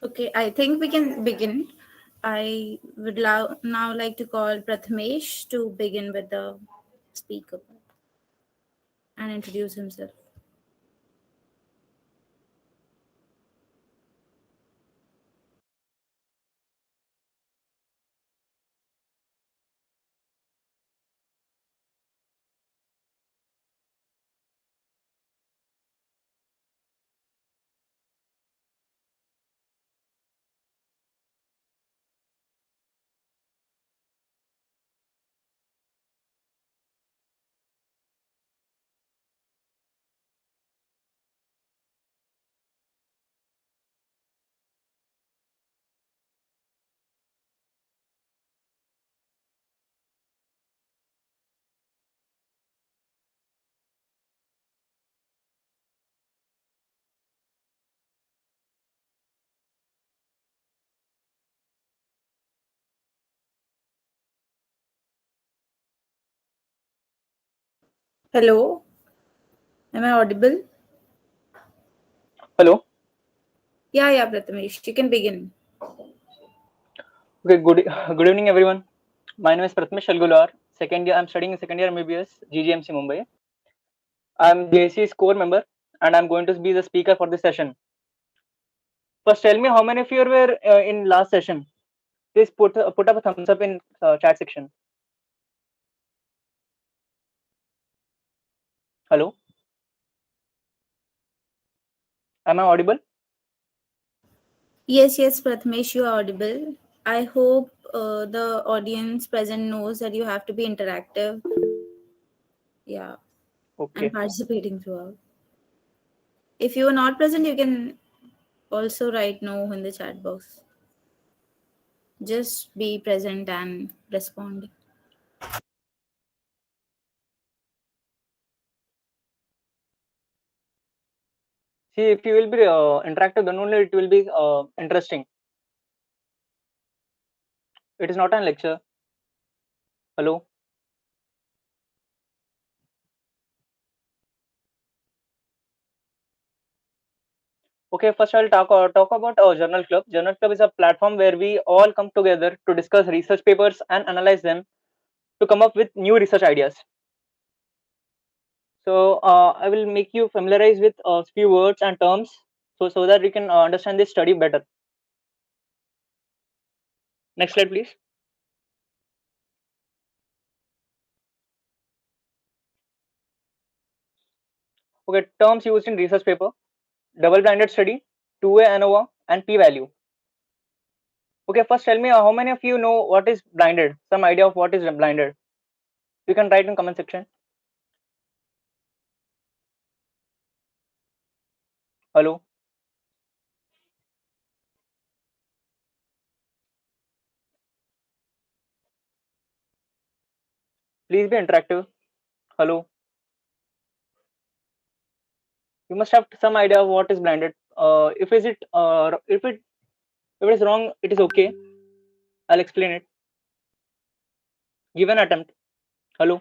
Okay, I think we can begin. I would now like to call Prathmesh to begin with the speaker and introduce himself. Hello, am I audible? Hello. Yeah, Prathmesh, you can begin. Okay. Good evening, everyone. My name is Prathmesh Yelgulwar. Second year. I'm studying in second year MBBS GGMC Mumbai. I'm JC's core member, and I'm going to be the speaker for this session. First, tell me how many of you were in last session. Please put up a thumbs up in chat section. Hello. Am I audible? Yes, Prathmesh, you are audible. I hope the audience present knows that you have to be interactive. Yeah, and Okay. participating throughout. If you are not present, you can also write no in the chat box. Just be present and respond. See, if you will be interactive, then only it will be interesting. It is not a lecture. Hello. Okay, first I'll talk about our journal club. Journal club is a platform where we all come together to discuss research papers and analyze them to come up with new research ideas. So I will make you familiarize with a few words and terms, so that we can understand this study better. Next slide, please. Okay, terms used in research paper: double-blinded study, two-way ANOVA, and p-value. Okay, first tell me how many of you know what is blinded? Some idea of what is blinded? You can write in comment section. Hello. Please be interactive. Hello. You must have some idea of what is blinded. If it is wrong, it is okay. I'll explain it. Give an attempt. Hello.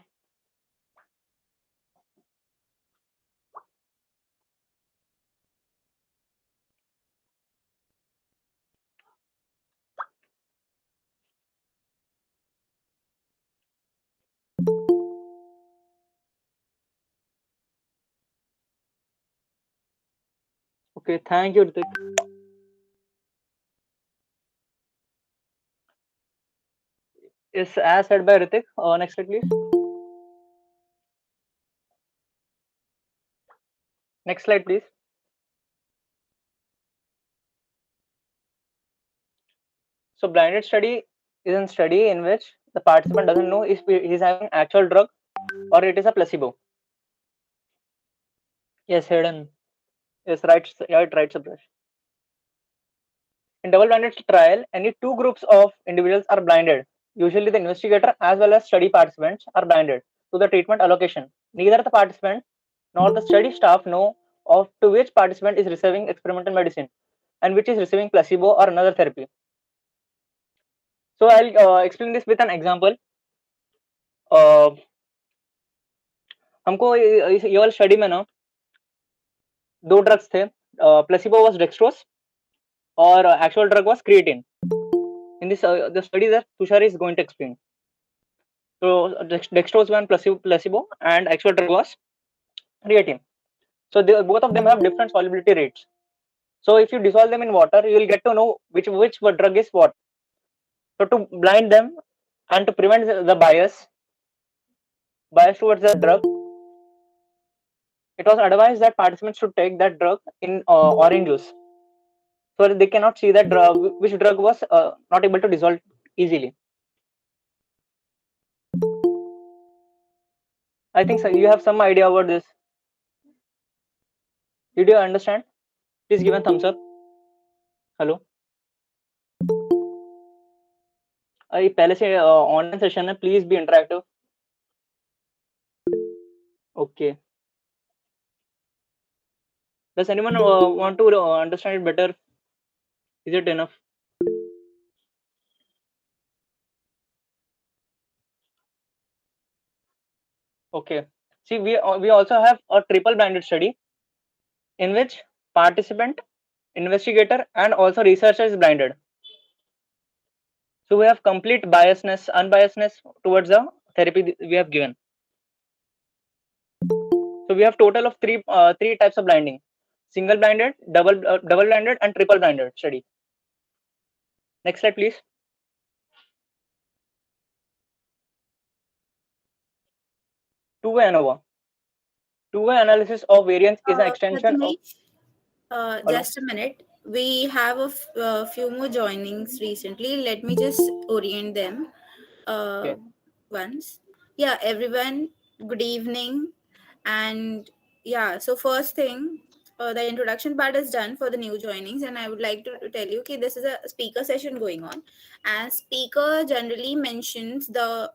Okay, thank you, Ritik. Is as said by Ritik. Next slide, please. Next slide, please. So, blinded study is a study in which the participant doesn't know if he is having actual drug or it is a placebo. Yes, hidden. Yes, right. Yeah, it right, Subhash. In double-blinded trial, any two groups of individuals are blinded. Usually, the investigator as well as study participants are blinded to the treatment allocation. Neither the participant nor the study staff know of to which participant is receiving experimental medicine and which is receiving placebo or another therapy. So I'll explain this with an example. हमको ये वाला study में ना दो drugs थे. Placebo was dextrose or actual drug was creatine. In this the study that Tushar is going to explain. So dextrose was placebo and actual drug was creatine. So both of them have different solubility rates. So if you dissolve them in water, you will get to know which drug is what. So to blind them and to prevent the bias towards the drug, it was advised that participants should take that drug in orange juice, so they cannot see that which drug was not able to dissolve easily. I think so, you have some idea about this. Did you understand? Please give a thumbs up. Hello ये पहले से online session है, please be interactive. Okay, does anyone want to understand it better? Is it enough? Okay, see, we also have a triple blinded study in which participant, investigator and also researcher is blinded. So we have complete unbiasedness towards the therapy we have given. So we have total of three types of blinding: single blinded, double blinded and triple blinded study. Next slide please. Two-way ANOVA. Two-way analysis of variance is an extension of... Just a minute. We have a few more joinings recently. Let me just orient them Okay. once. Yeah, everyone, good evening. And yeah, so first thing, the introduction part is done for the new joinings, and I would like to tell you, okay, this is a speaker session going on, and speaker generally mentions the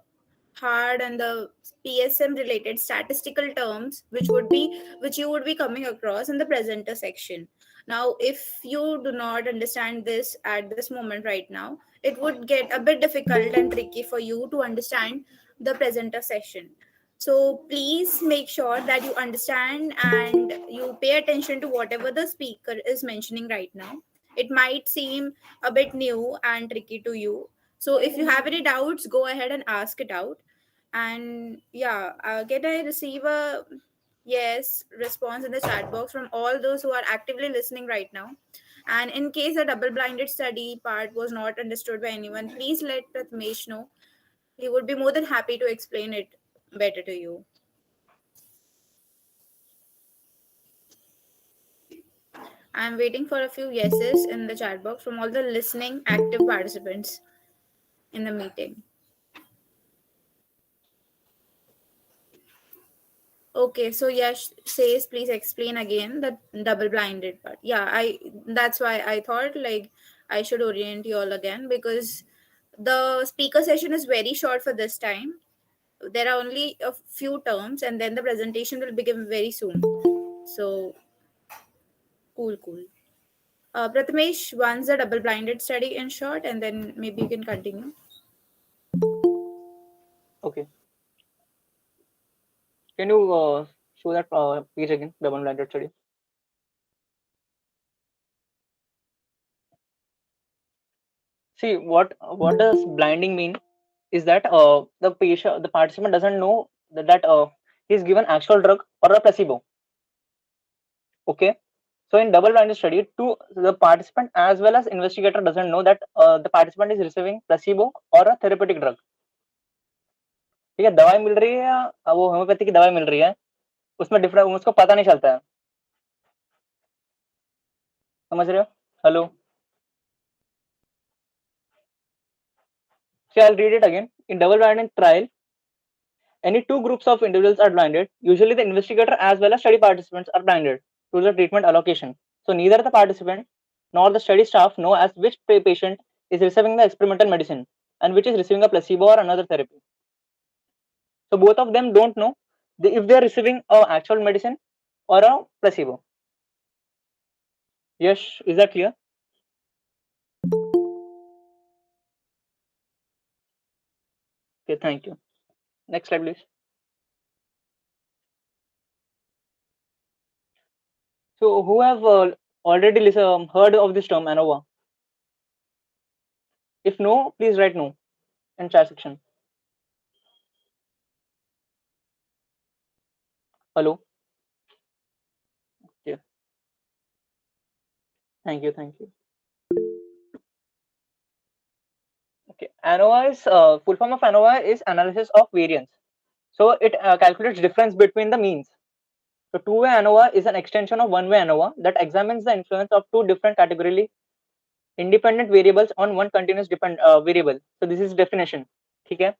hard and the PSM related statistical terms which you would be coming across in the presenter section. Now, if you do not understand this at this moment right now, it would get a bit difficult and tricky for you to understand the presenter session. So please make sure that you understand and you pay attention to whatever the speaker is mentioning right now. It might seem a bit new and tricky to you. So if you have any doubts, go ahead and ask it out. And yeah, can I receive a yes response in the chat box from all those who are actively listening right now? And in case the double blinded study part was not understood by anyone, please let Prathmesh know. He would be more than happy to explain it better to you. I'm waiting for a few yeses in the chat box from all the listening active participants in the meeting. Okay, so Yash says, please explain again the double-blinded part. Yeah, that's why I thought like I should orient you all again, because the speaker session is very short for this time. There are only a few terms, and then the presentation will begin very soon. So cool. Prathamesh, once the double-blinded study in short, and then maybe you can continue. Okay, can you show that page again, double blinded study? See, what does blinding mean is that the participant doesn't know that he's given actual drug or a placebo. Okay, so in double blinded study, the participant as well as investigator doesn't know that the participant is receiving placebo or a therapeutic drug. ठीक है, दवाई मिल रही है या वो homeopathy की दवाई मिल रही है, उसमें डिफरेंस उसको पता नहीं चलता है. समझ रहे हो? Hello. So I'll read it again. In double blinded trial, any two groups of individuals are blinded. Usually the investigator as well as study participants are blinded to the treatment allocation. So neither the participant nor the study staff know as which patient is receiving the experimental medicine and which is receiving a placebo or another therapy. So both of them don't know if they are receiving a actual medicine or a placebo. Yes, is that clear? Okay, thank you. Next slide, please. So who have already heard of this term ANOVA? If no, please write no in chat section. Hello. Yeah. Thank you. Thank you. Okay. ANOVA is full form of ANOVA is analysis of variance. So it calculates difference between the means. So two-way ANOVA is an extension of one-way ANOVA that examines the influence of two different categorically independent variables on one continuous variable. So this is definition. Okay.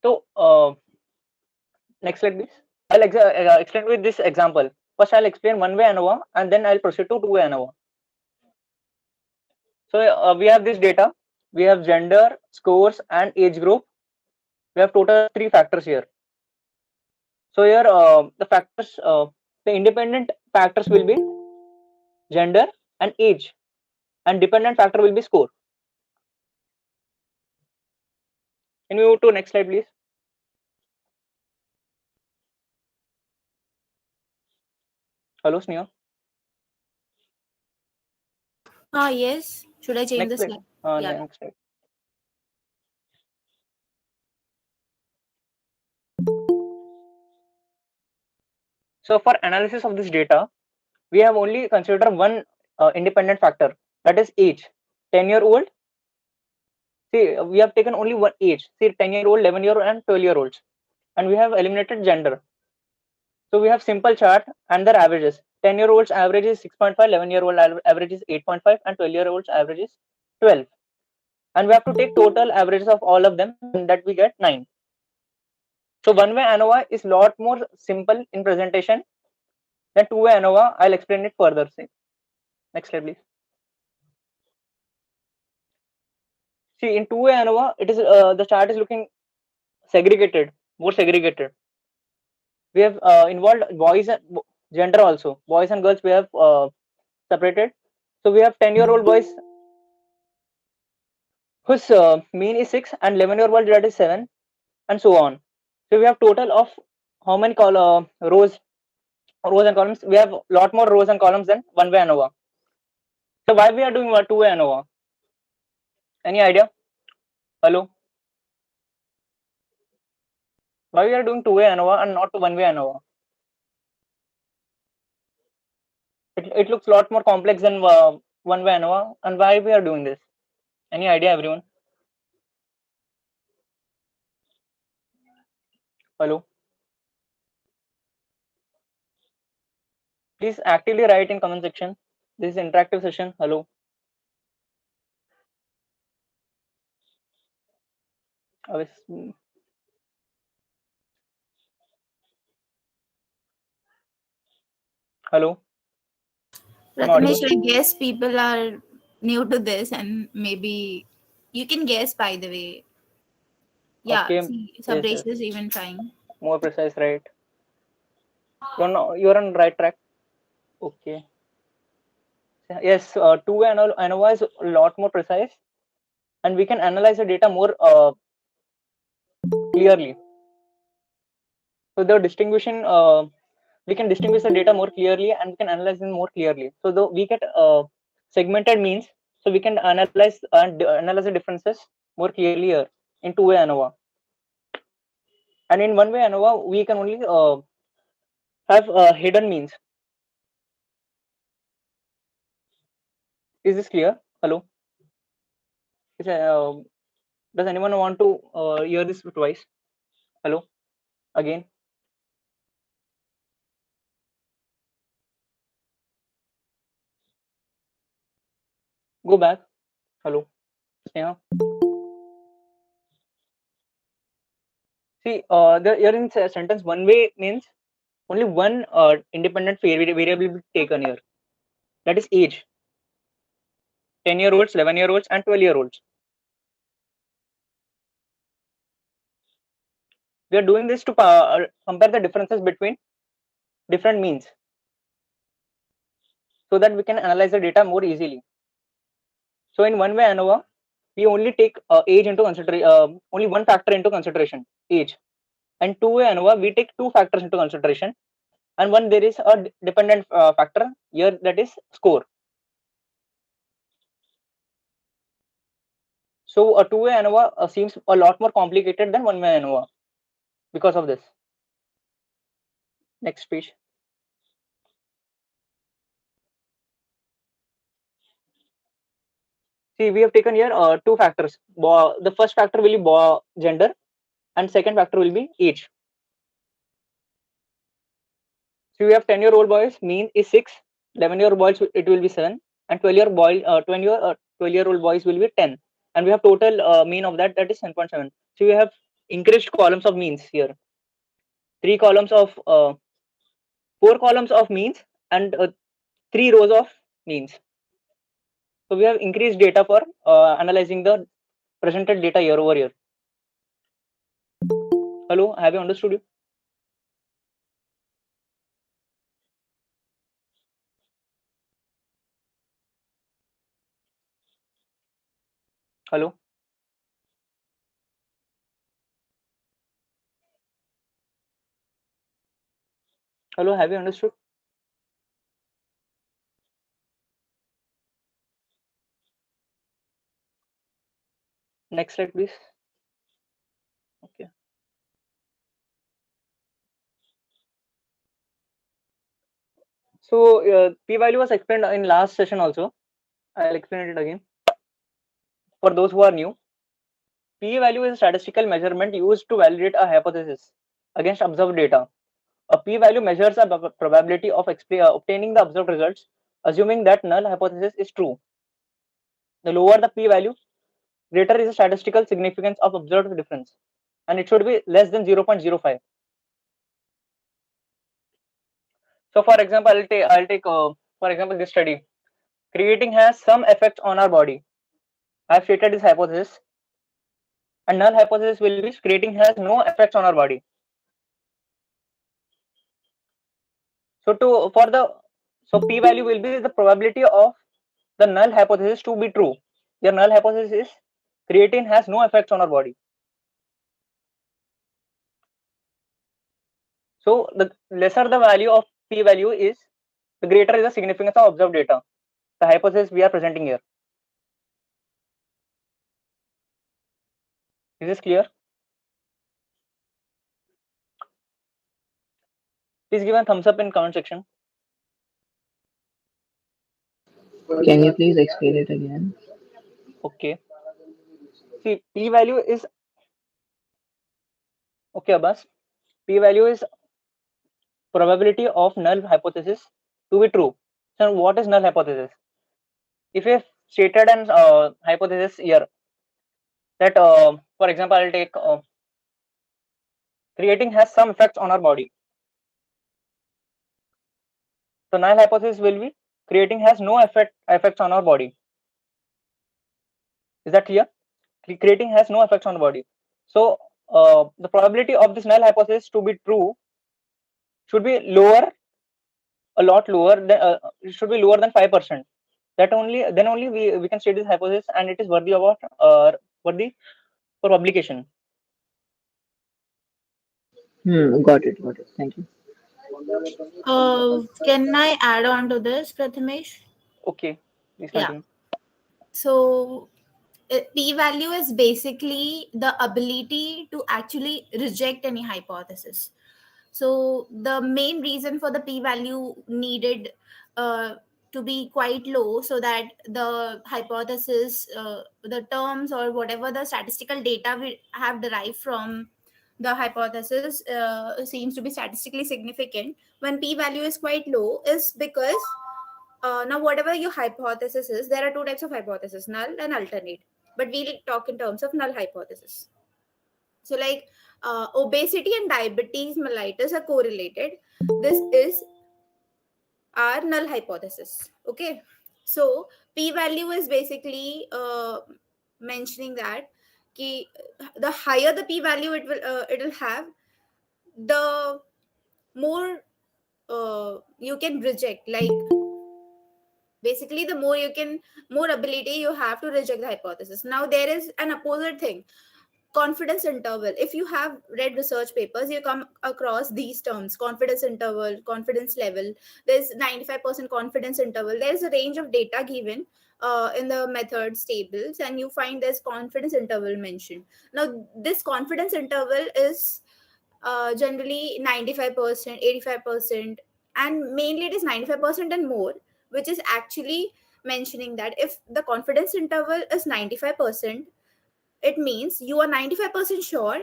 So next slide, please. I'll explain with this example. First, I'll explain one-way ANOVA and then I'll proceed to two-way ANOVA. So we have this data. We have gender, scores, and age group. We have total 3 factors here. So here the independent factors will be gender and age, and dependent factor will be score. Can we move to next slide, please? Hello, Sneha. Yes. Should I change Next the slide. slide? Yeah. Next slide. So for analysis of this data, we have only considered one independent factor, that is age. 10-year-old. See, we have taken only one age. See, 10-year-old, 11-year-old, and 12-year-olds, and we have eliminated gender. So we have simple chart and their averages. 10-year-olds average is 6.5, 11-year-old average is 8.5, and 12-year-olds average is 12. And we have to take total averages of all of them, and that we get 9. So one-way ANOVA is lot more simple in presentation than two-way ANOVA. I'll explain it further. See. Next slide, please. See, in two-way ANOVA, it is the chart is looking segregated, more segregated. We have involved boys and gender also. Boys and girls we have separated. So we have 10-year-old boys whose mean is 6 and 11-year-old that is 7, and so on. So we have total of how many rows and columns? We have lot more rows and columns than one-way ANOVA. So why we are doing two-way ANOVA? Any idea? Hello? Why we are doing two-way ANOVA and not one-way ANOVA? It looks a lot more complex than one-way ANOVA, and why we are doing this? Any idea, everyone? Hello? Please actively write in comment section. This is interactive session. Hello? Hello? Am I audible? Prathmesh, I guess people are new to this, and maybe you can guess, by the way. Yeah, Okay. see, Yes, yes. Sabresh is even trying. More precise, right? You're on right track. Okay. Yes, two-way ANOVA is a lot more precise, and we can analyze the data more clearly. So the distinguishing, we can distinguish the data more clearly, and we can analyze them more clearly. So though we get segmented means, so we can analyze the differences more clearly here in two-way ANOVA. And in one-way ANOVA, we can only have hidden means. Is this clear? Hello? Does anyone want to hear this twice? Hello? Again? Go back. Hello? Yeah. See, here in sentence, one way means only one independent variable will be taken here. That is age. 10-year-olds, 11-year-olds, and 12-year-olds. We are doing this to compare the differences between different means, so that we can analyze the data more easily. So in one way ANOVA, we only take age into consideration, only one factor into consideration, age. And two-way ANOVA, we take two factors into consideration, and one there is a dependent factor here, that is score. So a two-way ANOVA seems a lot more complicated than one-way ANOVA because of this. Next page. See, we have taken here two factors. The first factor will be gender, and second factor will be age. So we have 10-year-old boys, mean is 6, 11-year-old boys it will be 7, and 12-year-old boys will be 10. And we have total mean of that is 10.7. So we have increased columns of means here. 4 columns of means and 3 rows of means. So we have increased data for analyzing the presented data year over year. Hello, have you understood? Hello. Hello, have you understood? Next slide, please. Okay. So p-value was explained in last session also. I'll explain it again. For those who are new, p-value is a statistical measurement used to validate a hypothesis against observed data. A p-value measures the probability of obtaining the observed results, assuming that null hypothesis is true. The lower the p-value, greater is the statistical significance of observed difference, and it should be less than 0.05. So, for example, I'll take for example this study. Creatine has some effects on our body. I have stated this hypothesis, and null hypothesis will be creatine has no effects on our body. So p-value will be the probability of the null hypothesis to be true. Your null hypothesis is creatine has no effects on our body. So the lesser the value of p-value is, the greater is the significance of observed data, the hypothesis we are presenting here. Is this clear? Please give a thumbs up in comment section. Can you please explain it again? Okay. See, p-value is okay, Abbas. P-value is probability of null hypothesis to be true. So what is null hypothesis? If we have stated an hypothesis here that, for example, I'll take creatine has some effects on our body. So null hypothesis will be creatine has no effects on our body. Is that clear? Creatine has no effects on the body. So the probability of this null hypothesis to be true should be lower, a lot lower than it should be lower than 5%. Then only we can state this hypothesis and it is worthy worthy for publication. Got it. Thank you. Can I add on to this, Prathmesh? Okay, please Yeah. continue. So p-value is basically the ability to actually reject any hypothesis. So the main reason for the p-value needed to be quite low, so that the hypothesis, the terms or whatever the statistical data we have derived from the hypothesis seems to be statistically significant. When p-value is quite low, is because now whatever your hypothesis is, there are two types of hypothesis: null and alternate. But we'll talk in terms of null hypothesis. So, like obesity and diabetes mellitus are correlated. This is our null hypothesis. Okay, so p-value is basically mentioning that the higher the p-value it will have, the more you can reject. Like basically, the more ability you have to reject the hypothesis. Now there is an opposite thing. confidence interval. If you have read research papers, you come across these terms: confidence interval, confidence level. There's 95% confidence interval. There's a range of data given in the methods tables, and you find there's confidence interval mentioned. Now this confidence interval is generally 95%, 85%, and mainly it is 95% and more, which is actually mentioning that if the confidence interval is 95%, it means you are 95% sure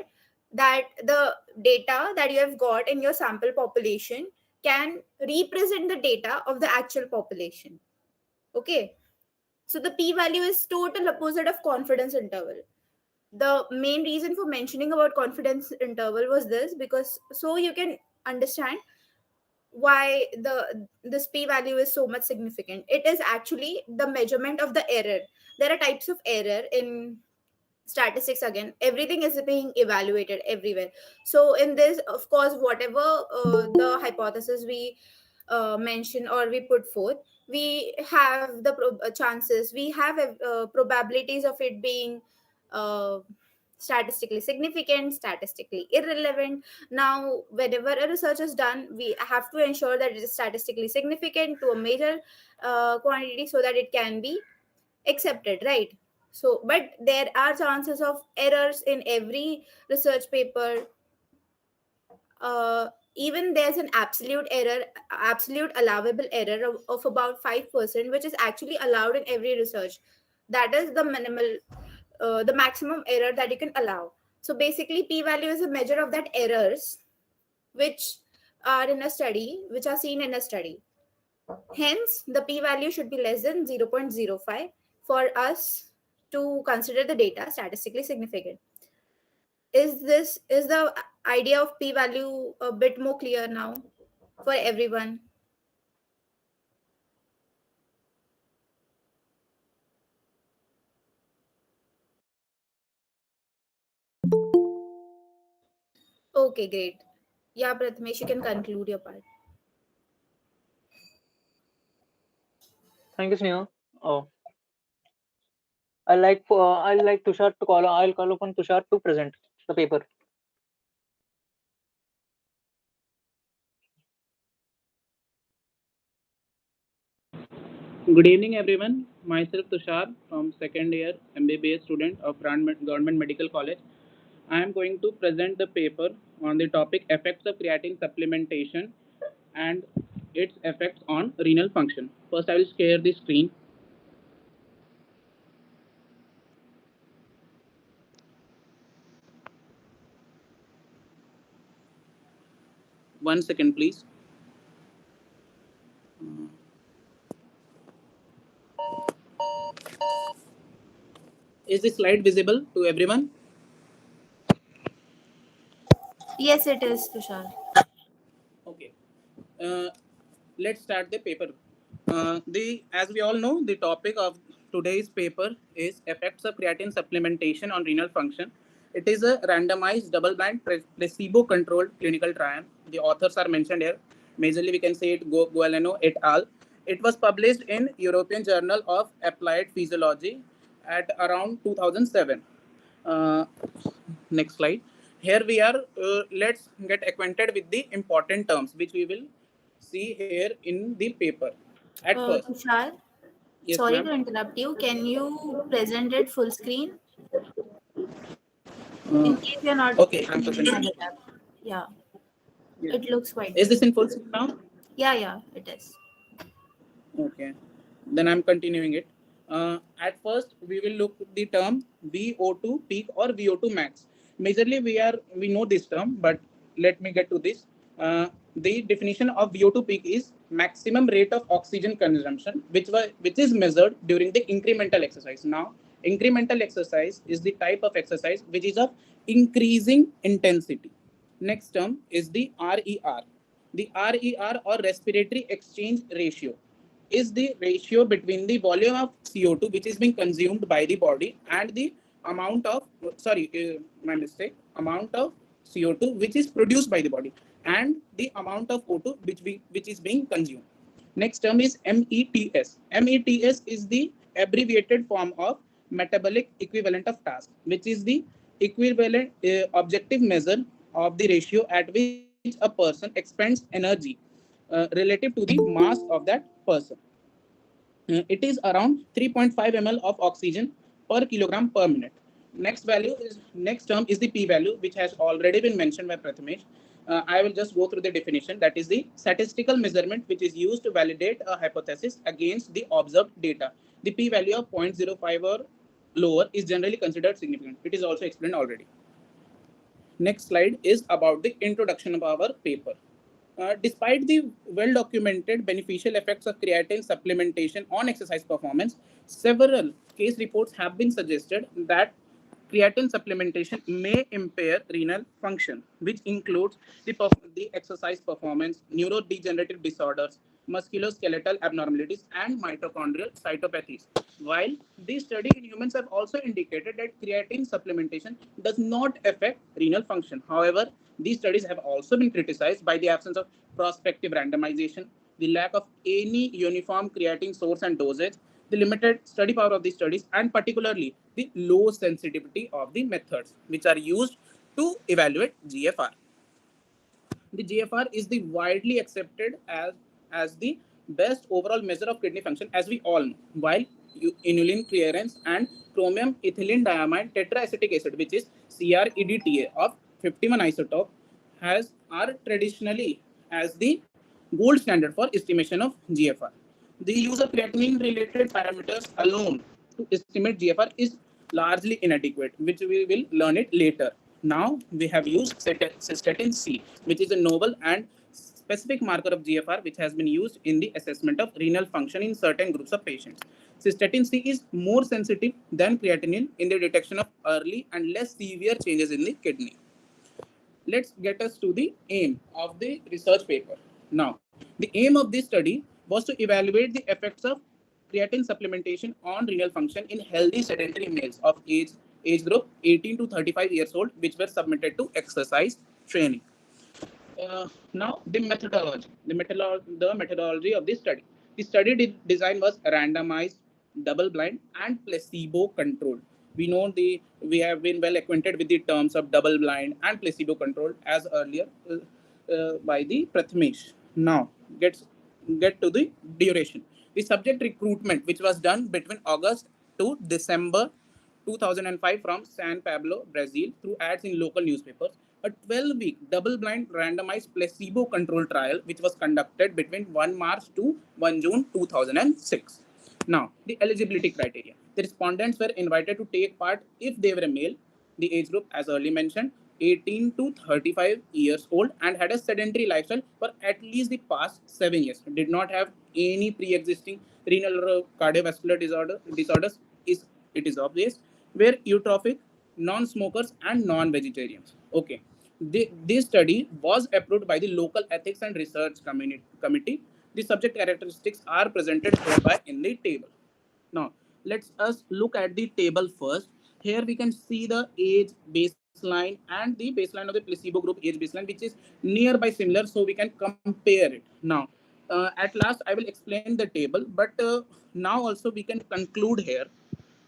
that the data that you have got in your sample population can represent the data of the actual population. Okay, so the p value is total opposite of confidence interval. The main reason for mentioning about confidence interval was this, because so you can understand why this p value is so much significant. It is actually the measurement of the error. There are types of error in statistics. Again, everything is being evaluated everywhere. So in this, of course, whatever the hypothesis we mention or we put forth, we have the chances, we have probabilities of it being uh, statistically significant, statistically irrelevant. Now whenever a research is done, we have to ensure that it is statistically significant to a major quantity so that it can be accepted, right? So but there are chances of errors in every research paper. Even there's an absolute error, absolute allowable error of about 5%, which is actually allowed in every research. That is the minimal, the maximum error that you can allow. So basically p value is a measure of that errors which are in a study, which are seen in a study. Hence, the p-value should be less than 0.05 for us to consider the data statistically significant. Is the idea of p-value a bit more clear now for everyone? Okay, great. Yeah, Prathmesh, you can conclude your part. Thank you, Sneha. Oh, I like Tushar to call. I'll call upon Tushar to present the paper. Good evening, everyone. Myself Tushar from second year MBBS student of Government Medical College. I am going to present the paper on the topic effects of creatine supplementation and its effects on renal function. First, I will share the screen. One second, please. Is the slide visible to everyone? Yes, it is, Tushar. Okay. Uh, let's start the paper. The as we all know, the topic of today's paper is effects of creatine supplementation on renal function. It is a randomized, double-blind, placebo-controlled clinical trial. The authors are mentioned here. Majorly, we can say it 𝔻𝕗𝕗 et al. It was published in European Journal of Applied Physiology at around 2007. Uh, Next slide. Here we are. Let's get acquainted with the important terms which we will see here in the paper. At first, Tushar, yes, sorry ma'am. to interrupt you. Can you present it full screen Uh, in case you're not okay, I'm looking at presenting. it up? Yeah, Yeah. it looks quite Is good. this in full screen now? Yeah, yeah, it is. Okay, then I'm continuing it. At first, we will look the term VO2 peak or VO2 max. Majorly, we know this term, but let me get to this. The definition of VO2 peak is maximum rate of oxygen consumption, which is measured during the incremental exercise. Now, incremental exercise is the type of exercise which is of increasing intensity. Next term is the RER. The RER or respiratory exchange ratio is the ratio between the volume of CO2 which is being consumed by the body and the amount of my mistake, amount of CO2 which is produced by the body and the amount of O2 which is being consumed. Next term is METS. METS is the abbreviated form of metabolic equivalent of task, which is the equivalent objective measure of the ratio at which a person expends energy relative to the mass of that person. It is around 3.5 ml of oxygen per kilogram per minute. Next term is the p-value, which has already been mentioned by Prathmesh. I will just go through the definition. That is the statistical measurement which is used to validate a hypothesis against the observed data. The p-value of 0.05 or lower is generally considered significant. It is also explained already. Next slide is about the introduction of our paper. Despite the well-documented beneficial effects of creatine supplementation on exercise performance, several case reports have been suggested that creatine supplementation may impair renal function, which includes the exercise performance, neurodegenerative disorders, musculoskeletal abnormalities, and mitochondrial cytopathies. While these studies in humans have also indicated that creatine supplementation does not affect renal function. However, these studies have also been criticized by the absence of prospective randomization, the lack of any uniform creatine source and dosage, the limited study power of these studies, and particularly the low sensitivity of the methods which are used to evaluate GFR. The GFR is the widely accepted as the best overall measure of kidney function, as we all know, while inulin clearance and chromium ethylene diamine tetraacetic acid, which is CREDTA of 51 isotope, are traditionally as the gold standard for estimation of GFR. The use of creatinine related parameters alone to estimate GFR is largely inadequate, which we will learn it later. Now we have used cystatin C, which is a novel and specific marker of GFR, which has been used in the assessment of renal function in certain groups of patients. Cystatin C is more sensitive than creatinine in the detection of early and less severe changes in the kidney. Let's get us to the aim of the research paper. Now, the aim of this study was to evaluate the effects of creatine supplementation on renal function in healthy sedentary males of age group 18 to 35 years old, which were submitted to exercise training. Now, the methodology of this study. The study design was randomized, double-blind, and placebo-controlled. We have been well acquainted with the terms of double-blind and placebo-controlled as earlier by the Prathmesh. Now, get to the duration. The subject recruitment, which was done between August to December 2005 from San Pablo, Brazil, through ads in local newspapers, a 12-week double-blind randomized placebo-controlled trial, which was conducted between 1 March to 1 June 2006. Now, the eligibility criteria. The respondents were invited to take part if they were a male, the age group, as earlier mentioned, 18 to 35 years old, and had a sedentary lifestyle for at least the past 7 years, did not have any pre-existing renal or cardiovascular disorders, it is obvious, were eutrophic, non-smokers, and non-vegetarians. Okay. This study was approved by the local ethics and research committee. The subject characteristics are presented hereby in the table. Now, let's us look at the table first. Here we can see the age baseline and the baseline of the placebo group age baseline, which is nearby similar, so we can compare it. Now, at last, I will explain the table, but now also we can conclude here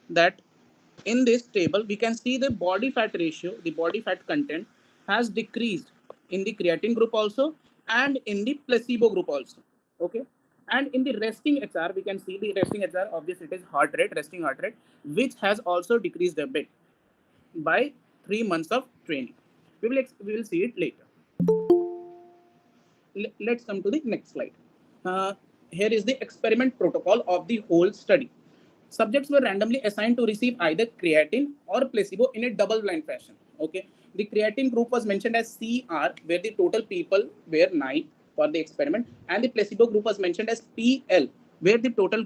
that in this table, we can see the body fat ratio, the body fat content has decreased in the creatine group also and in the placebo group also. Okay. And in the resting HR, we can see the resting HR, obviously it is heart rate, resting heart rate, which has also decreased a bit by 3 months of training. We will see it later. Let's come to the next slide. Here is the experiment protocol of the whole study. Subjects were randomly assigned to receive either creatine or placebo in a double-blind fashion. Okay, the creatine group was mentioned as CR, where the total people were 9 for the experiment, and the placebo group was mentioned as PL, where the total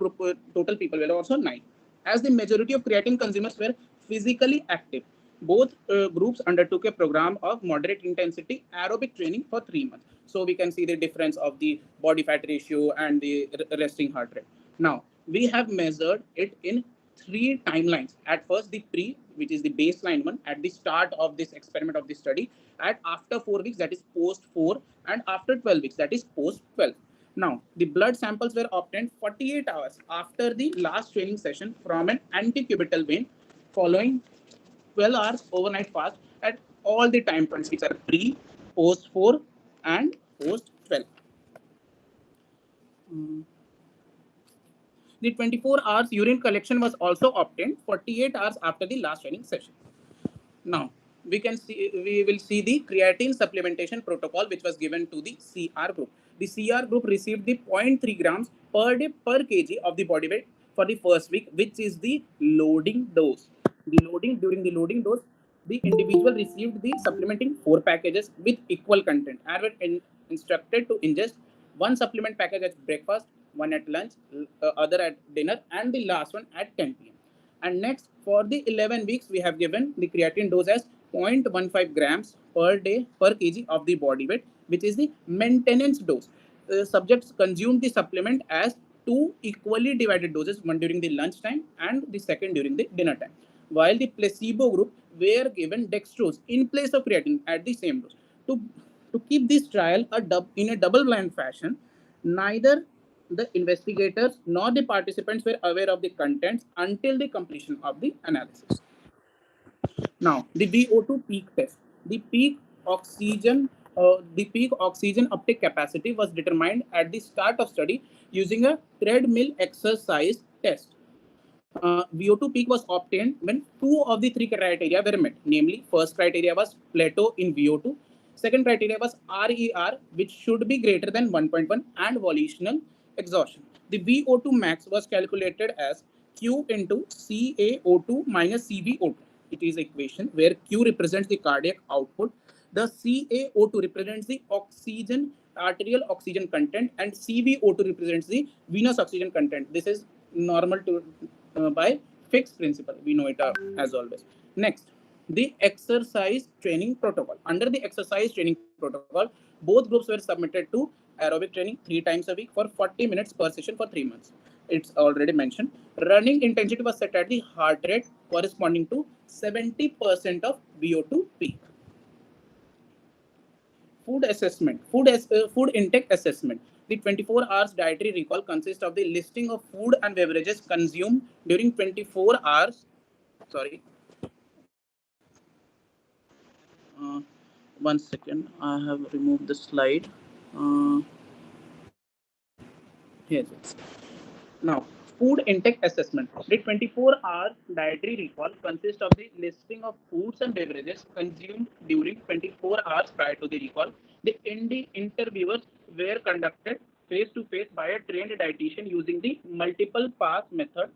people were also 9. As the majority of creatine consumers were physically active, both groups undertook a program of moderate intensity aerobic training for 3 months. So we can see the difference of the body fat ratio and the resting heart rate. Now, we have measured it in 3 timelines. At first, the pre, which is the baseline one, at the start of this experiment of this study, at after 4 weeks, that is post 4, and after 12 weeks, that is post 12. Now, the blood samples were obtained 48 hours after the last training session from an antecubital vein following 12 hours overnight fast at all the time points, which are pre, post 4, and post 12. The 24 hours urine collection was also obtained 48 hours after the last training session. Now we will see the creatine supplementation protocol which was given to the CR group. The CR group received the 0.3 grams per day per kg of the body weight for the first week, which is the loading dose. During the loading dose, the individual received the supplementing 4 packages with equal content and were instructed to ingest one supplement package at breakfast, one at lunch, other at dinner, and the last one at 10 p.m. And next, for the 11 weeks, we have given the creatine dose as 0.15 grams per day per kg of the body weight, which is the maintenance dose. Subjects consumed the supplement as two equally divided doses, one during the lunch time and the second during the dinner time. While the placebo group were given dextrose in place of creatine at the same dose. To keep this trial in a double-blind fashion, neither the investigators nor the participants were aware of the contents until the completion of the analysis. Now, the VO2 peak test. The peak oxygen uptake capacity was determined at the start of study using a treadmill exercise test. VO2 peak was obtained when two of the three criteria were met. Namely, first criteria was plateau in VO2. Second criteria was RER, which should be greater than 1.1, and volitional exhaustion. The VO2 max was calculated as Q into CaO2 minus CvO2. It is equation where Q represents the cardiac output, the CaO2 represents the oxygen, arterial oxygen content, and CvO2 represents the venous oxygen content. This is normal to by Fick's principle. We know it as always. Next, the exercise training protocol. Under the exercise training protocol, both groups were submitted to aerobic training 3 times a week for 40 minutes per session for 3 months. It's already mentioned. Running intensity was set at the heart rate corresponding to 70% of VO2 peak. Food intake assessment. The 24 hours dietary recall consists of the listing of food and beverages consumed during 24 hours. Sorry. One second. I have removed the slide. Here's it. Now, food intake assessment. The 24-hour dietary recall consists of the listing of foods and beverages consumed during 24 hours prior to the recall. The interviewers were conducted face to face by a trained dietitian using the multiple pass method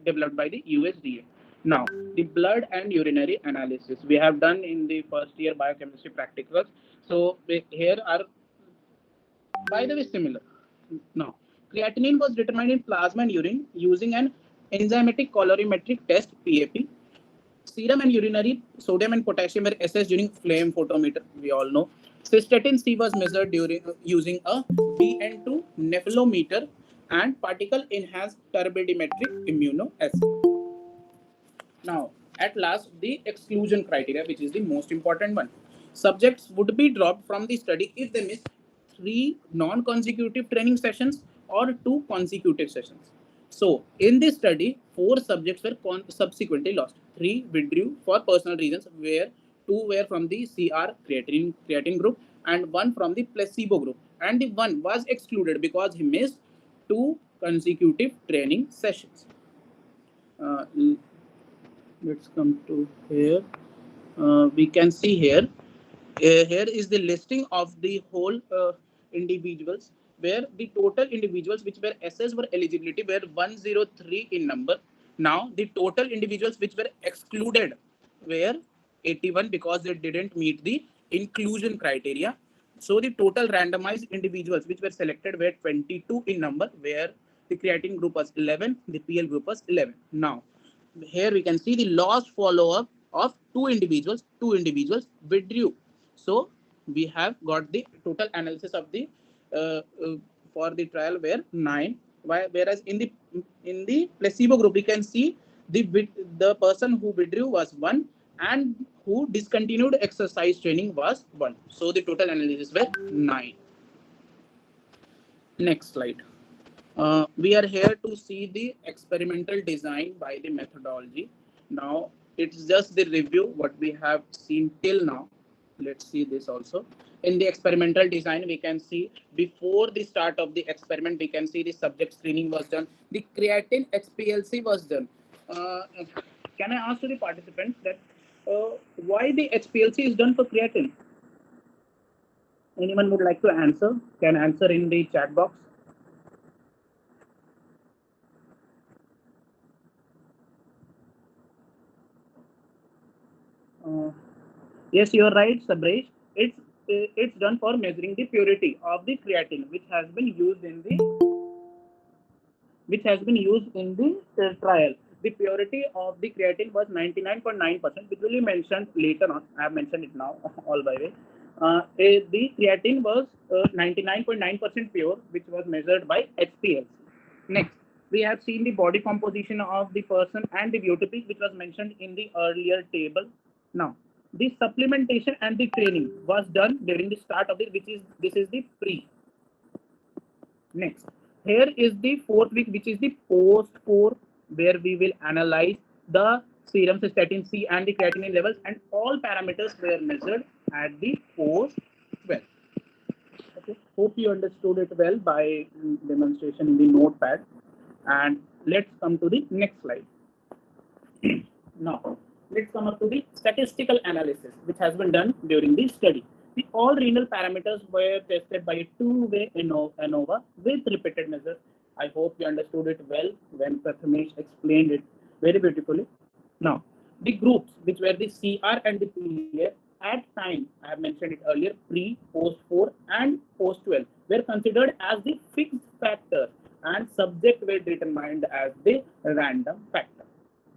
developed by the USDA. Now, the blood and urinary analysis we have done in the first year biochemistry practicals. So here are, by the way, similar. Now, creatinine was determined in plasma and urine using an enzymatic colorimetric test (PAP). Serum and urinary sodium and potassium were assessed during flame photometer. We all know. Cystatin C was measured using a BN2 nephelometer and particle enhanced turbidimetric immunoassay. Now, at last, the exclusion criteria, which is the most important one. Subjects would be dropped from the study if they miss 3 non-consecutive training sessions or 2 consecutive sessions. So, in this study, 4 subjects were subsequently lost. 3 withdrew for personal reasons, where 2 were from the CR creatine group and 1 from the placebo group. And the 1 was excluded because he missed 2 consecutive training sessions. Let's come to here. We can see here. Here is the listing of the whole individuals, where the total individuals which were assessed for eligibility were 103 in number. Now the total individuals which were excluded were 81 because they didn't meet the inclusion criteria. So the total randomized individuals which were selected were 22 in number, where the creatine group was 11, the PL group was 11. Now, here we can see the lost follow-up of two individuals withdrew. So we have got the total analysis of the for the trial were 9, whereas in the placebo group we can see the person who withdrew was 1 and who discontinued exercise training was 1. So the total analysis were 9. Next slide. We are here to see the experimental design by the methodology. Now, It's just the review what we have seen till now. Let's see this also. In the experimental design, we can see before the start of the experiment, we can see the subject screening was done. The creatine HPLC was done. Uh, can I ask to the participants that why the HPLC is done for creatine? Anyone would like to answer? Can answer in the chat box. Uh, yes, you are right, Sabresh. It's done for measuring the purity of the creatine, which has been used in the trial. The purity of the creatine was 99.9%, which will be mentioned later on. I have mentioned it now, all by way. The creatine was 99.9% pure, which was measured by HPLC. Next, we have seen the body composition of the person and the VO2 which was mentioned in the earlier table. Now, the supplementation and the training was done during the start of it, this is the pre. Next, here is the fourth week, which is the post 4, where we will analyze the serum cystatin C and the creatinine levels, and all parameters were measured at the post 12. Okay, hope you understood it well by demonstration in the notepad. And let's come to the next slide. Now, let's come up to the statistical analysis, which has been done during the study. The all renal parameters were tested by a two-way ANOVA with repeated measures. I hope you understood it well when Prathmesh explained it very beautifully. Now, the groups, which were the CR and the PA, at time, I have mentioned it earlier, pre, post 4, and post 12, were considered as the fixed factor, and subject were determined as the random factor.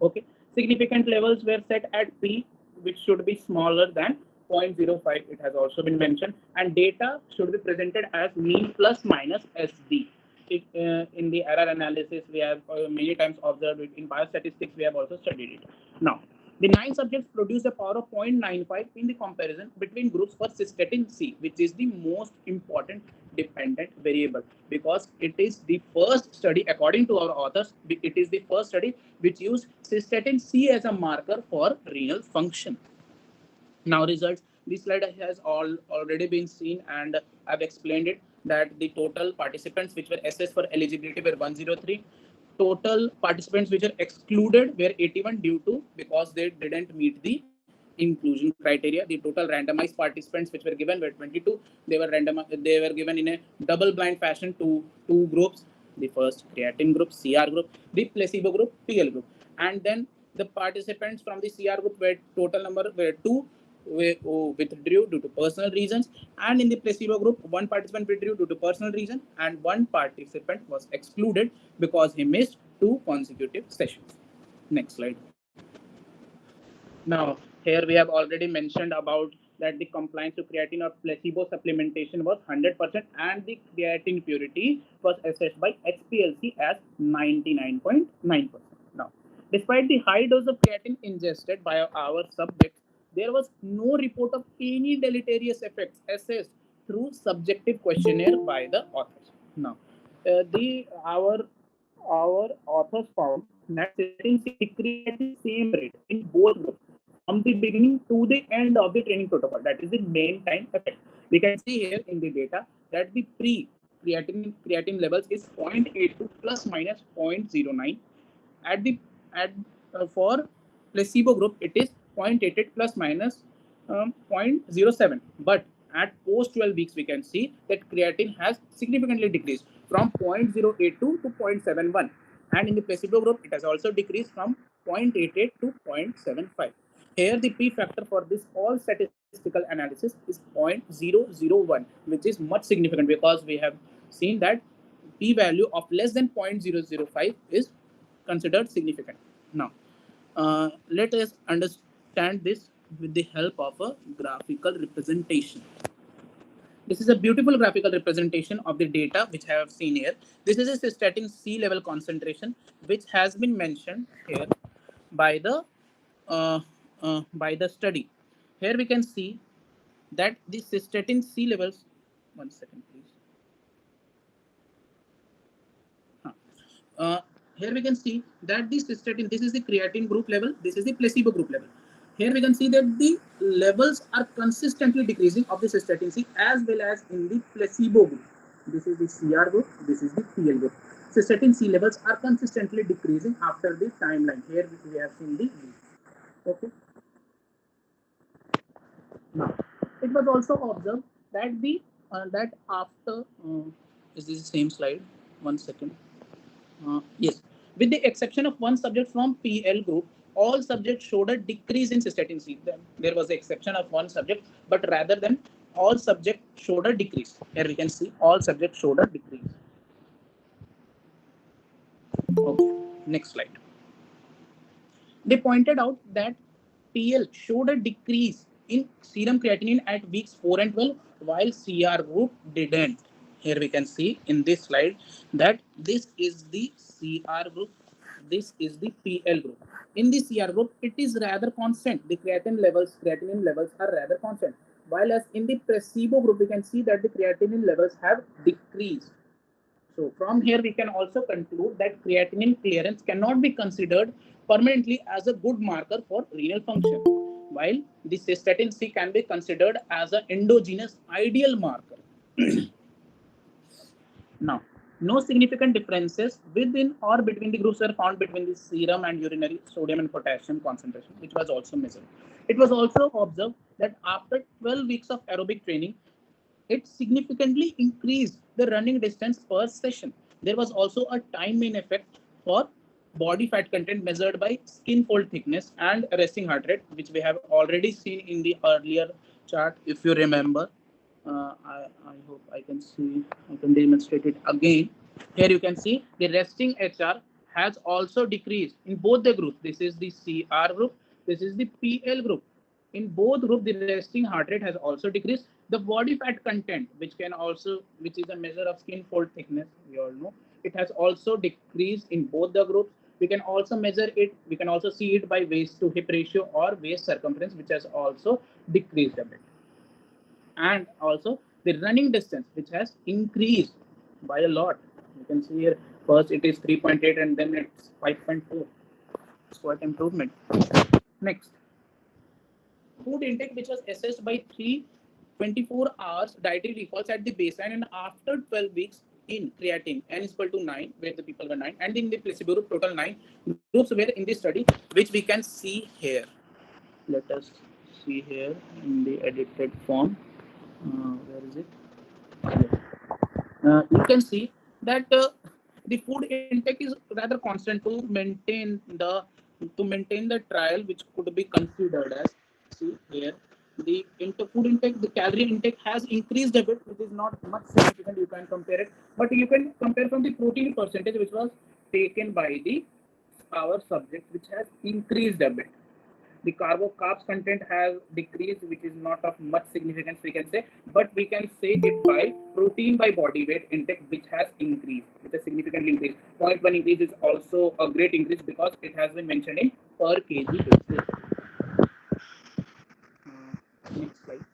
Okay, significant levels were set at P, which should be smaller than 0.05. It has also been mentioned, and data should be presented as mean plus minus SD. In the error analysis, we have many times observed it. In biostatistics, we have also studied it. Now, the 9 subjects produced a power of 0.95 in the comparison between groups for cystatin C, which is the most important dependent variable, because it is the first study, according to our authors, it is the first study which used cystatin C as a marker for renal function. Now results, this slide has already been seen, and I've explained it, that the total participants which were assessed for eligibility were 103. Total participants which are excluded were 81 due to because they didn't meet the inclusion criteria. The total randomized participants which were given were 22. They were given in a double blind fashion to two groups: the first creatine group, CR group, the placebo group, PL group, and then the participants from the CR group were total number were 2 withdrew due to personal reasons, and in the placebo group, one participant withdrew due to personal reason, and one participant was excluded because he missed 2 consecutive sessions. Next slide. Now, here we have already mentioned about that the compliance to creatine or placebo supplementation was 100%, and the creatine purity was assessed by HPLC as 99.9%. Now, despite the high dose of creatine ingested by our subjects, there was no report of any deleterious effects assessed through subjective questionnaire by the authors. Now, our authors found that cystatin C decreased at the same rate in both groups from the beginning to the end of the training protocol. That is the main time effect. We can see here in the data that the pre-creatine levels is 0.82 plus minus 0.09. At the for placebo group, it is 0.88 plus minus 0.07. But at post 12 weeks, we can see that creatine has significantly decreased from 0.082 to 0.71. And in the placebo group, it has also decreased from 0.88 to 0.75. Here, the P factor for this all statistical analysis is 0.001, which is much significant, because we have seen that P value of less than 0.005 is considered significant. Now, let us understand this with the help of a graphical representation. This is a beautiful graphical representation of the data which I have seen here. This is a cystatin C level concentration, which has been mentioned here by the study. Here we can see that the cystatin C levels. One second, please. Here we can see that the cystatin, this is the creatine group level, this is the placebo group level. Here we can see that the levels are consistently decreasing of the cystatin C as well as in the placebo group. This is the CR group, this is the PL group. Cystatin C levels are consistently decreasing after the timeline. Here we have seen the V. Okay. Now, it was also observed that the that after is this the same slide? 1 second. Yes, with the exception of one subject from PL group, all subjects showed a decrease in cystatin C. There was the exception of one subject, but rather than all subjects showed a decrease. Here we can see all subjects showed a decrease. Okay, next slide. They pointed out that PL showed a decrease in serum creatinine at weeks 4 and 12, while CR group didn't. Here we can see in this slide that this is the CR group, this is the PL group. In the CR group, it is rather constant. The creatinine levels are rather constant. While as in the placebo group, we can see that the creatinine levels have decreased. So from here, we can also conclude that creatinine clearance cannot be considered permanently as a good marker for renal function, while the cystatin C can be considered as an endogenous ideal marker. Now, no significant differences within or between the groups were found between the serum and urinary sodium and potassium concentration, which was also measured. It was also observed that after 12 weeks of aerobic training, it significantly increased the running distance per session. There was also a time mean effect for body fat content measured by skin fold thickness and resting heart rate, which we have already seen in the earlier chart, if you remember. I hope I can demonstrate it again. Here you can see the resting HR has also decreased in both the groups. This is the CR group, this is the PL group. In both groups, the resting heart rate has also decreased. The body fat content, which is a measure of skin fold thickness, we all know, it has also decreased in both the groups. We can also measure it, we can also see it by waist to hip ratio or waist circumference, which has also decreased a bit. And also the running distance, which has increased by a lot. You can see here, first it is 3.8 and then it's 5.4. It's quite improvement. Next, food intake, which was assessed by 24 hours dietary recalls at the baseline and after 12 weeks in creatine, n is equal to 9, where the people were 9, and in the placebo group, total 9 groups were in this study, which we can see here. Let us see here in the edited form. Where is it? You can see that the food intake is rather constant to maintain the trial, which could be considered as, see here, the food intake, the calorie intake has increased a bit, which is not much significant. You can compare it, but you can compare from the protein percentage, which was taken by our subject, which has increased a bit. The carbs content has decreased, which is not of much significance, we can say, but we can say it by protein by body weight intake, which has increased, which has significantly increased. 0.1 increase is also a great increase because it has been mentioned in per kg basis. Next slide.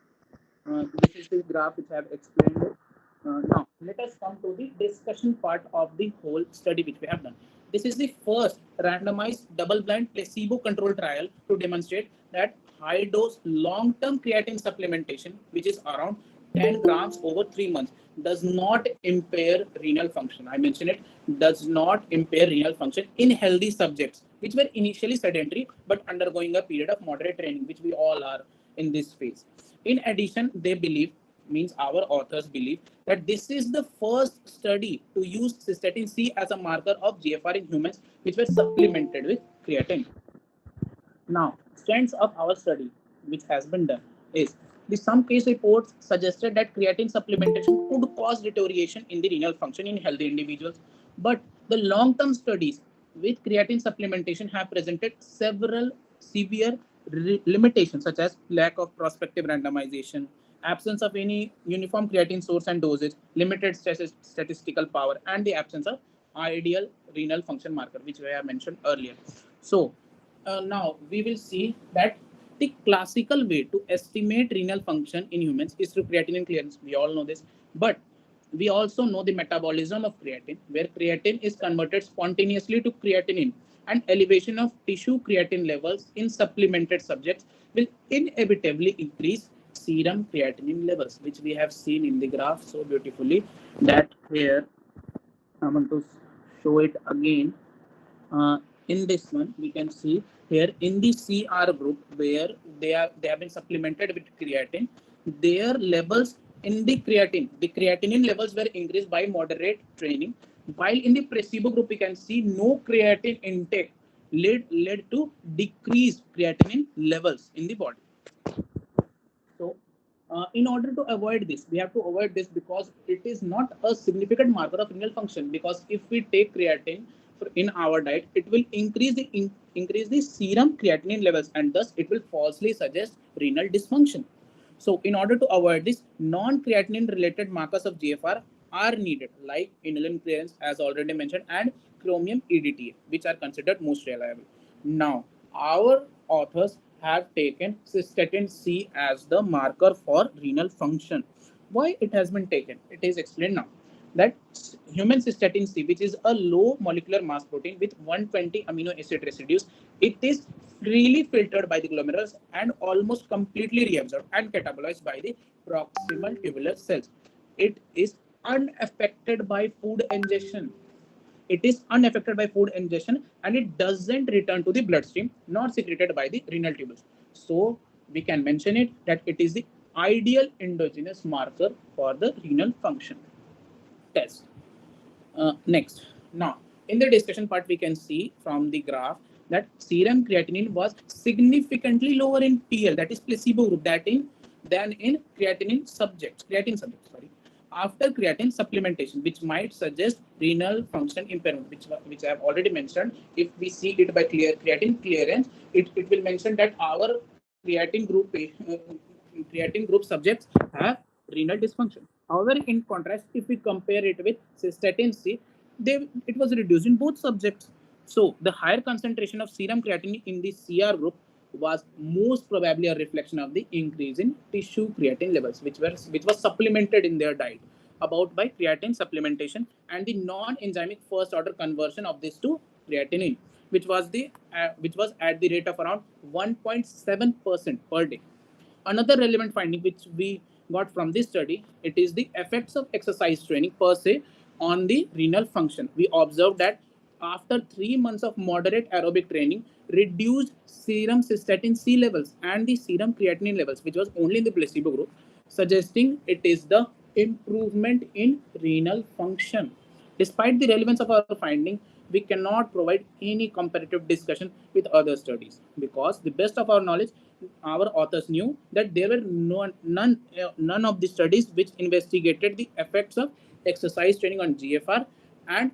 This is the graph which I have explained it. Now, let us come to the discussion part of the whole study which we have done. This is the first randomized double-blind placebo-controlled trial to demonstrate that high-dose long-term creatine supplementation, which is around 10 grams over 3 months, does not impair renal function. I mentioned it, does not impair renal function in healthy subjects, which were initially sedentary but undergoing a period of moderate training, which we all are in this phase. In addition, they believe, means our authors believe, that this is the first study to use cystatin C as a marker of GFR in humans, which were supplemented with creatine. Now, strengths of our study, which has been done, is some case reports suggested that creatine supplementation could cause deterioration in the renal function in healthy individuals, but the long-term studies with creatine supplementation have presented several severe limitations, such as lack of prospective randomization, absence of any uniform creatine source and dosage, limited statistical power, and the absence of ideal renal function marker, which I have mentioned earlier. So, now we will see that the classical way to estimate renal function in humans is through creatinine clearance. We all know this, but We also know the metabolism of creatine, where creatine is converted spontaneously to creatinine, and elevation of tissue creatine levels in supplemented subjects will inevitably increase serum creatinine levels, which we have seen in the graph so beautifully. That here I want to show it again. uh, in this one, we can see here in the CR group where they have been supplemented with creatine, their levels in the creatinine levels were increased by moderate training, while in the placebo group we can see no creatine intake led to decreased creatinine levels in the body. So, in order to avoid this, we have to avoid this because it is not a significant marker of renal function. Because if we take creatine in our diet, it will increase the serum creatinine levels, and thus it will falsely suggest renal dysfunction. So, in order to avoid this, non-creatinine related markers of GFR are needed, like inulin clearance, as already mentioned, and chromium EDTA, which are considered most reliable. Now, our authors have taken cystatin C as the marker for renal function. Why it has been taken? It is explained now. That human cystatin C, which is a low molecular mass protein with 120 amino acid residues, it is freely filtered by the glomerulus and almost completely reabsorbed and catabolized by the proximal tubular cells. It is unaffected by food ingestion. It is unaffected by food ingestion, and it doesn't return to the bloodstream nor secreted by the renal tubules. So we can mention it that it is the ideal endogenous marker for the renal function test. Next, now in the discussion part, we can see from the graph that serum creatinine was significantly lower in PL, that is placebo group, than in creatine subjects. Sorry, after creatine supplementation, which might suggest renal function impairment, which I have already mentioned. If we see it by creatine clearance, it will mention that our creatine group subjects have renal dysfunction. However, in contrast, if we compare it with cystatin C, it was reduced in both subjects. So the higher concentration of serum creatinine in the CR group was most probably a reflection of the increase in tissue creatine levels, which was supplemented in their diet about by creatine supplementation and the non-enzymic first order conversion of this to creatinine, which was at the rate of around 1.7% per day. Another relevant finding which we got from this study, it is the effects of exercise training per se on the renal function. We observed that after 3 months of moderate aerobic training, reduced serum cystatin C levels and the serum creatinine levels, which was only in the placebo group, suggesting it is the improvement in renal function. Despite the relevance of our finding, we cannot provide any comparative discussion with other studies because, the best of our knowledge, our authors knew that there were none of the studies which investigated the effects of exercise training on GFR and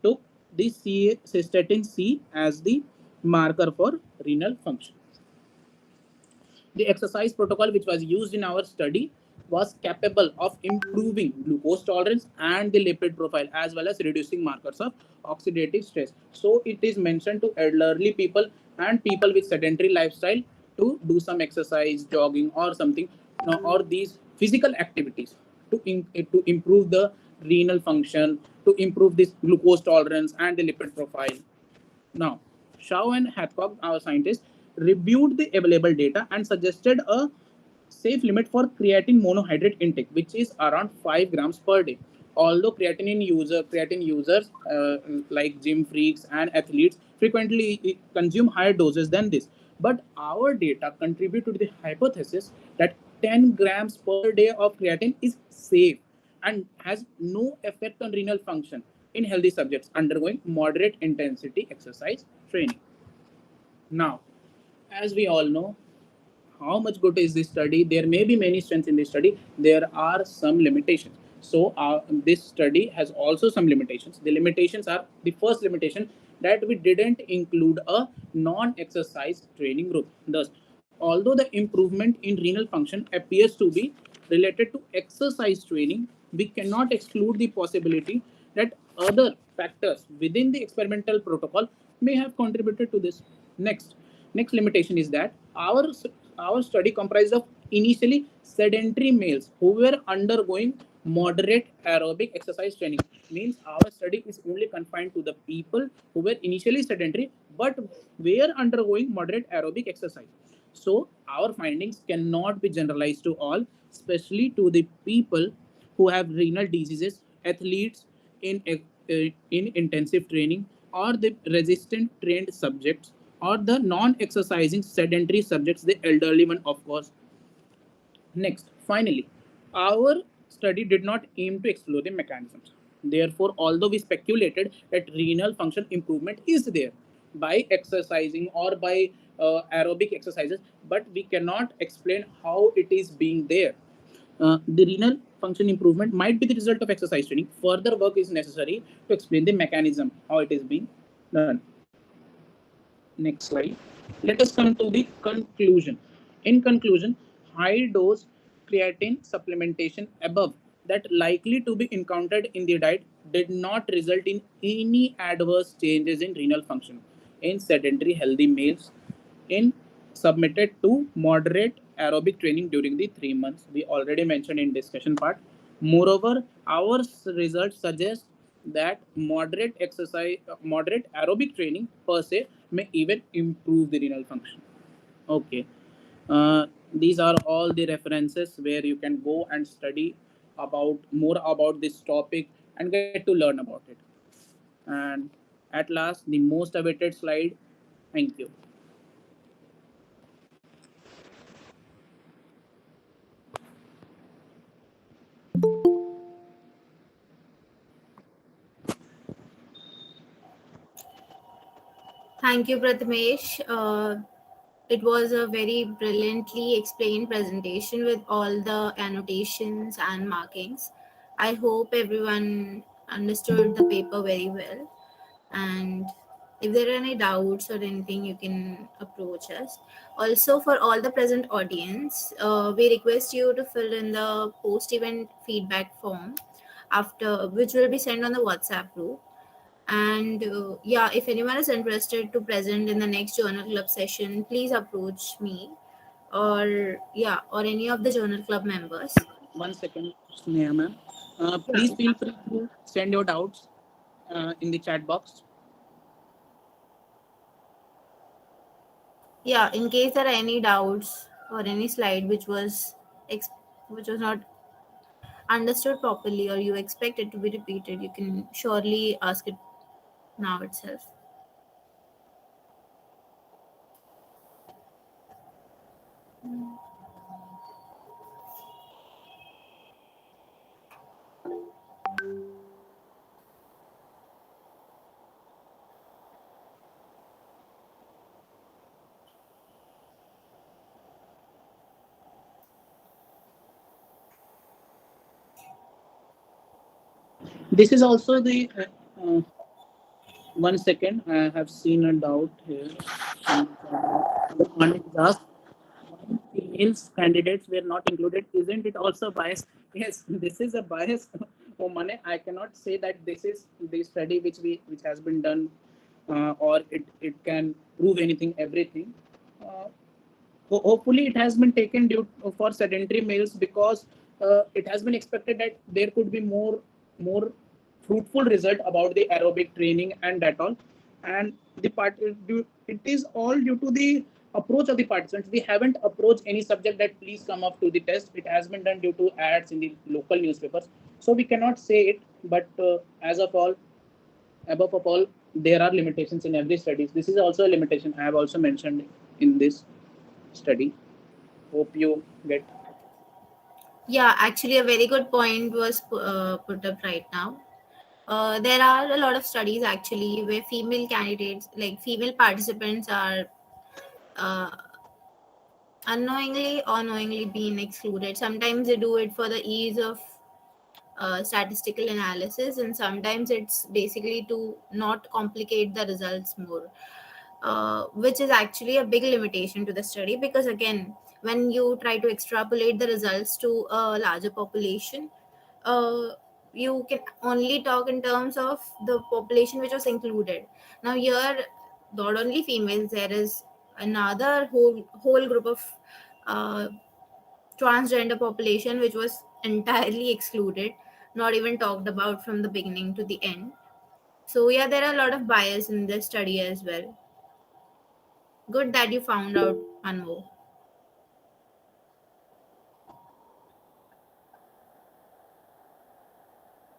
took the cystatin C as the marker for renal function. The exercise protocol which was used in our study was capable of improving glucose tolerance and the lipid profile, as well as reducing markers of oxidative stress. So it is mentioned to elderly people and people with sedentary lifestyle to do some exercise, jogging or something, or these physical activities to improve the renal function, to improve this glucose tolerance and the lipid profile. Now, Shaw and Hathcock, our scientists, reviewed the available data and suggested a safe limit for creatine monohydrate intake, which is around 5 grams per day. Although creatine users like gym freaks and athletes frequently consume higher doses than this, but our data contribute to the hypothesis that 10 grams per day of creatine is safe and has no effect on renal function in healthy subjects undergoing moderate intensity exercise training. Now, as we all know, how much good is this study? There may be many strengths in this study. There are some limitations. So this study has also some limitations. The limitations are, the first limitation, that we didn't include a non-exercise training group. Thus, although the improvement in renal function appears to be related to exercise training, we cannot exclude the possibility that other factors within the experimental protocol may have contributed to this. Next limitation is that our study comprised of initially sedentary males who were undergoing moderate aerobic exercise training. Means our study is only confined to the people who were initially sedentary but were undergoing moderate aerobic exercise. So our findings cannot be generalized to all, especially to the people who have renal diseases, athletes in intensive training, or the resistant trained subjects, or the non-exercising sedentary subjects, the elderly one, of course. Next, finally, our study did not aim to explore the mechanisms. Therefore, although we speculated that renal function improvement is there by exercising or by aerobic exercises, but we cannot explain how it is being there. The renal function improvement might be the result of exercise training. Further work is necessary to explain the mechanism, how it is being done. Next slide. Let us come to the conclusion. In conclusion, high dose creatine supplementation above that likely to be encountered in the diet did not result in any adverse changes in renal function in sedentary healthy males in submitted to moderate aerobic training during the 3 months. We already mentioned in discussion part. Moreover, our results suggest that moderate aerobic training per se may even improve the renal function. Okay. These are all the references where you can go and study about more about this topic and get to learn about it. And at last, the most awaited slide. Thank you. Thank you, Prathmesh. It was a very brilliantly explained presentation with all the annotations and markings. I hope everyone understood the paper very well. And if there are any doubts or anything, you can approach us. Also, for all the present audience, we request you to fill in the post-event feedback form after which will be sent on the WhatsApp group. And yeah, if anyone is interested to present in the next journal club session, please approach me or yeah, or any of the journal club members. 1 second, Sneha ma'am. Yeah, Please feel free to send your doubts in the chat box. yeah. In case there are any doubts or any slide ex- which was not understood properly or you expect it to be repeated, you can surely ask it now itself. This is also the 1 second. I have seen a doubt here. One is asked, females candidates were not included. Isn't it also bias? Yes, this is a bias. Oh, Mane, I cannot say that this is the study which has been done, or it can prove anything, everything. Uh, Hopefully it has been taken due for sedentary males because it has been expected that there could be more fruitful result about the aerobic training and that all. And it is all due to the approach of the participants. We haven't approached any subject that please come up to the test. It has been done due to ads in the local newspapers, so we cannot say it. But as of all, above of all, there are limitations in every studies. This is also a limitation I have also mentioned in this study. Hope you get. Yeah, actually, a very good point was put up right now. There are a lot of studies actually where female candidates, like female participants, are uh, unknowingly or knowingly being excluded. Sometimes they do it for the ease of statistical analysis, and sometimes it's basically to not complicate the results more, which is actually a big limitation to the study because, again, when you try to extrapolate the results to a larger population, uh, you can only talk in terms of the population which was included. Now, here, not only females, there is another whole group of uh, transgender population which was entirely excluded, not even talked about from the beginning to the end. So yeah, there are a lot of bias in this study as well. Good that you found out, Anmo.